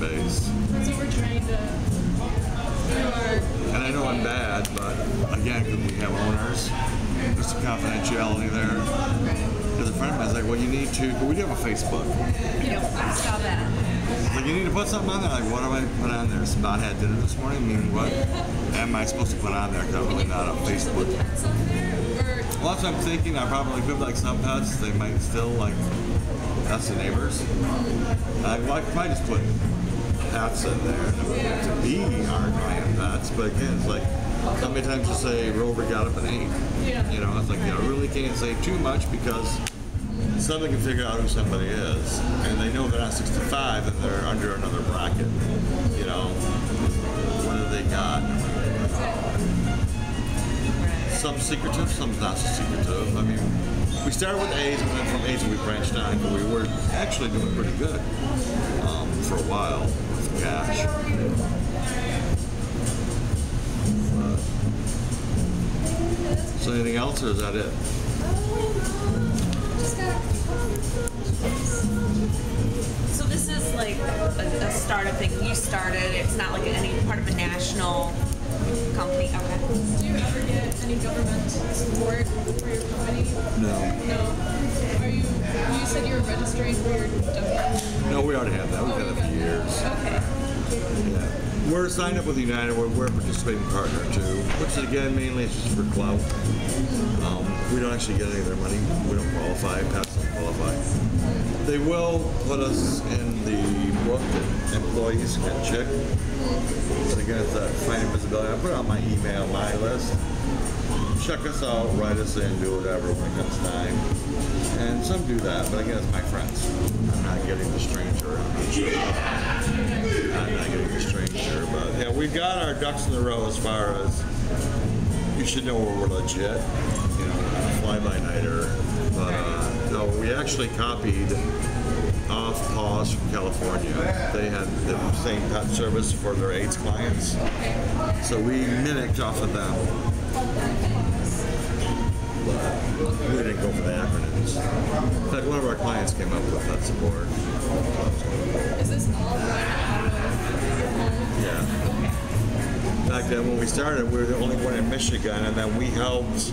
base. So we're trying to. And I know I'm bad, but again, because we have owners, there's some confidentiality there. There's a friend of mine's like, well, you need to, but we do have a Facebook. Yep, I saw that. Like, you need to put something on there. Like, what do I put on there? Spot had dinner this morning. I mean, what am I supposed to put on there? Because I'm really not on Facebook. Well, that's what I'm thinking. I probably could, like some pets, they might still, like, that's the neighbors. I might just put pets in there to be our client pets. But again, it's like, how many times you say Rover got up and ate? You know, it's like, you know, really can't say too much because somebody can figure out who somebody is, and they know they're not 65 and they're under another bracket. You know, what do they got? Some secretive, some not so secretive. I mean, we started with AIDS, and then from AIDS we branched on, but we were actually doing pretty good for a while with cash. So anything else, or is that it? So this is like a startup thing. You started. It's not like any part of a national company. Okay. Do you ever get any government support for your company? No. No. Are you? You said you were registering for your W. No, we already have that. We've had it for years. Okay. Yeah. We're signed up with United. We're a participating partner too, which again mainly is just for clout. We don't actually get any of their money. We don't qualify. Pets don't qualify. They will put us in the book that employees can check. But again, it's that finding visibility. I put it on my email, my list. Check us out, write us in, do whatever when it comes time. And some do that, but again, it's my friends. I'm not getting the stranger. I'm not getting the stranger, but yeah, we've got our ducks in a row as far as you should know we're legit, you know, fly-by-nighter. But no, we actually copied off Paws from California. They had the same pet service for their AIDS clients, so we mimicked off of them. But we didn't go for the acronyms. In fact, one of our clients came up with that support. Is this all run out of your home? Yeah. In fact, when we started, we were the only one in Michigan, and then we helped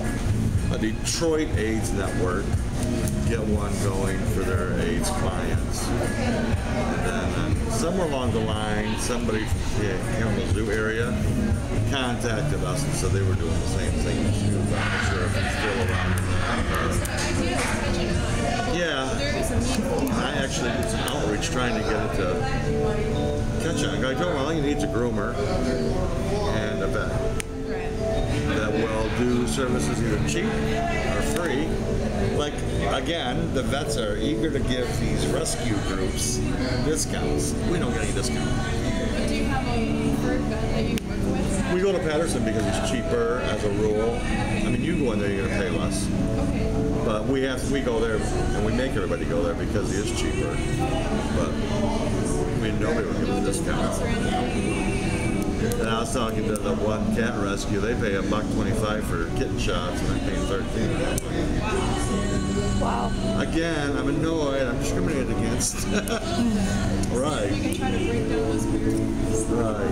a Detroit AIDS network get one going for their AIDS clients. And then somewhere along the line, somebody from the Kalamazoo area contacted us and said they were doing the same thing as you. I'm not sure if it's still around. Yeah, I actually did some outreach trying to get it to catch on. I told them all you need is a groomer and a vet that will do services either cheap or free. Like, again, the vets are eager to give these rescue groups discounts. We don't get any discount. But do you have a preferred vet that you work with? We go to Patterson because it's cheaper as a rule. I mean, you go in there, you're going to pay less. Okay. But we go there, and we make everybody go there because it is cheaper. But, I mean, nobody will give a discount. And I was talking to the one cat rescue, they pay $1.25 for kitten shots, and I'm paying $13. Wow. Again, I'm annoyed, I'm discriminated against. Right. We can try to break down those barriers. Right.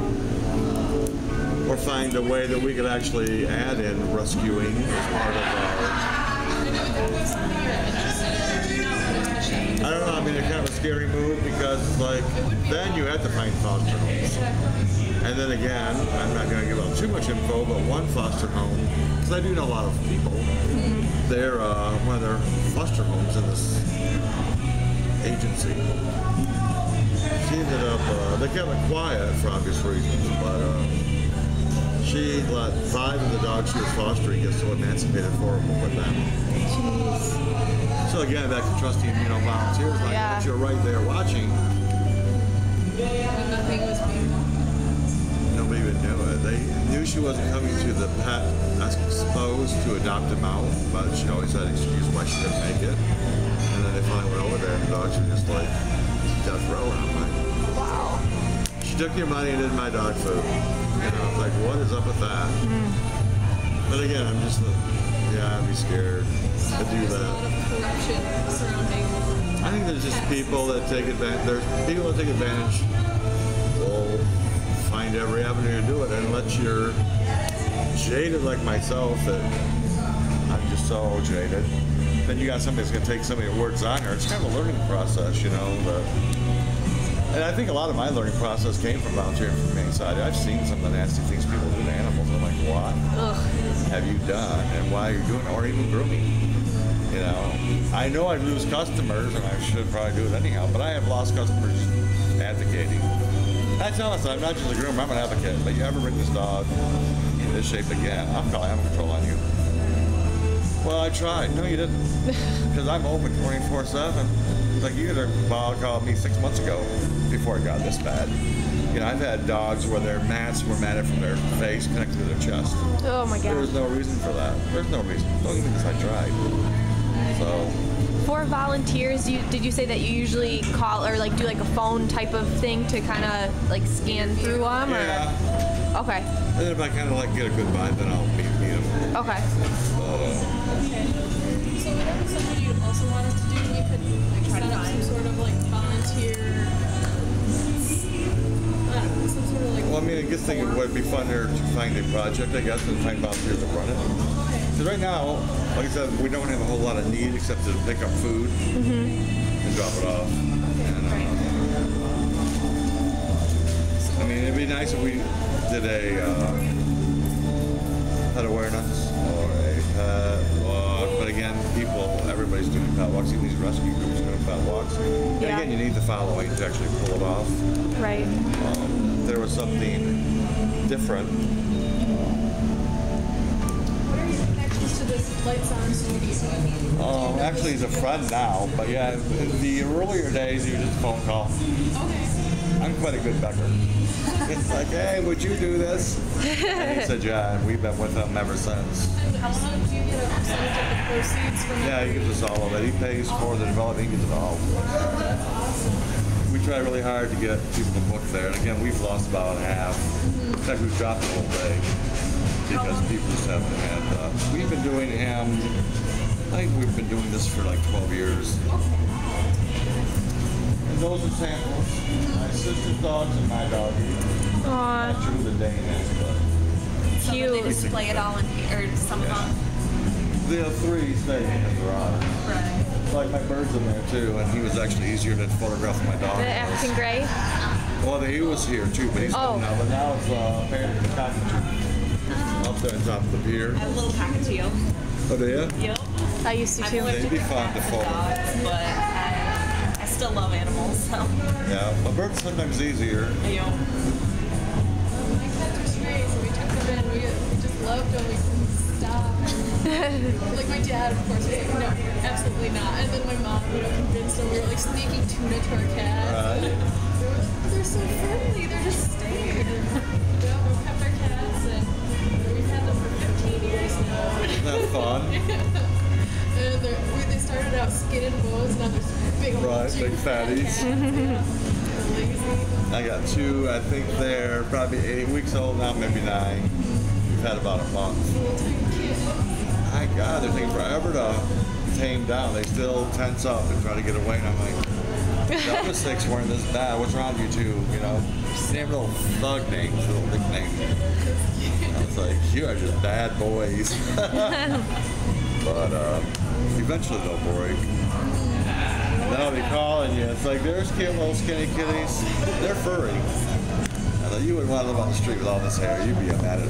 Or find a way that we could actually add in rescuing as part of our... I don't know, I mean, it's kind of a scary move because, like, then you have to find foster homes. And then again, I'm not going to give out too much info, but one foster home, because I do know a lot of people, they're one of their foster homes in this agency. She ended up, they kept it quiet for obvious reasons, but she let 5 of the dogs she was fostering get so emancipated for them. Jeez. So again, back to trusting, you know, volunteers, like once you're right there watching. When nothing was being done. Nobody even knew it. They knew she wasn't coming to the pet exposed to adopt him out, but she always had an excuse why she couldn't make it. And then they finally went over there, and the dogs were just like death row. And I'm like, Wow. she took your money and did my dog food. You know, it's like, what is up with that? But again, I'm just, Yeah, I'd be scared to do There's a lot that. of corruption surrounding. I think there's just pets. people that take advantage. There's people that take advantage. Will find every avenue to do it, unless you're jaded like myself. That I'm just so jaded. Then you got somebody that's gonna take some of your words on her. It's kind of a learning process, you know. And I think a lot of my learning process came from volunteering for the Humane Society. I've seen some of the nasty things people do to animals. And I'm like, what have you done, and why are you doing it, or even grooming? You know, I know I lose customers, and I should probably do it anyhow. But I have lost customers advocating. I tell us I'm not just a groomer, I'm an advocate. But you ever bring this dog in this shape again, I'm calling animal control on you. Well, I tried. No, you didn't. Because I'm open 24/7. Like you could have called me 6 months ago before it got this bad. You know, I've had dogs where their mats were matted from their face connected to their chest. Oh my There was god. no reason for that. There's no reason. Don't even because I tried. So, For volunteers, did you say that you usually call or like do like a phone type of thing to kind of like scan through them? yeah. Or? Okay. And then if I kind of like get a good vibe, then I'll meet them. Okay. Okay. So whatever something you also wanted to do, you could like set up some sort of like volunteer, some sort of like. Well, I mean, I guess it would be funner to find a project, I guess, and find volunteers to run it. Because right now, like I said, we don't have a whole lot of need except to pick up food and drop it off. And, I mean, it'd be nice if we did a pet awareness or a pet walk. But again, everybody's doing pet walks. Even these rescue groups doing pet walks. And Yeah. again, you need the following to actually pull it off. Right. There was something different. What are your connections to this Lights On studio? Actually, he's a friend now. But yeah, in the earlier days, he was just a phone call. Okay. I'm quite a good beggar. It's like, hey, would you do this? And he said, yeah, and we've been with him ever since. And how long do you get a percentage of the proceeds from? Yeah, he gives us all of it. He pays for the development, he gives it all. We try really hard to get people to book there. And again, we've lost about half. In fact, we've dropped the whole day because people just haven't had. We've been doing him, I think we've been doing this for like 12 years. And those are samples. My sister's dogs and my dog. Aw, Not true the Danish, but So Cute. they display it all in here, or some of them. the three stay in the garage. Right. Like my bird's in there too, and he was actually easier to photograph than my dog. the was. African gray. Well, he was here too, but he's Oh. gone now. But now it's apparently the cockatoo up there on top of the pier. I have a little cockatoo. Oh, do you? Yep. I used to I've too. lived They'd with be the fun to cats and photo. dogs, but I still love animals, so. Yeah, a bird's sometimes easier. You know. My cats are stray, so we took them in. We just loved them. We couldn't stop. Like my dad, of course, was like, no, absolutely not. And then my mom, convinced them. We were like sneaking tuna to our cats. They're so friendly. They're just staying. We kept our cats, and we've had them for 15 years now. Isn't that fun? And they started out skin and bones, now they're big old Right, big fatties. cats, They're lazy. I got two. I think they're probably 8 weeks old now, maybe 9. We've had about a month. My God, they're taking forever to tame down. They still tense up and try to get away. And I'm like, the other 6 weren't this bad. What's wrong with you two? You know, they have little thug names, little nicknames. I was like, you are just bad boys. But eventually they'll break. Then I'll be calling you. It's like, there's cute little skinny kitties. They're furry. I thought you wouldn't want to live on the street with all this hair. You'd be mad at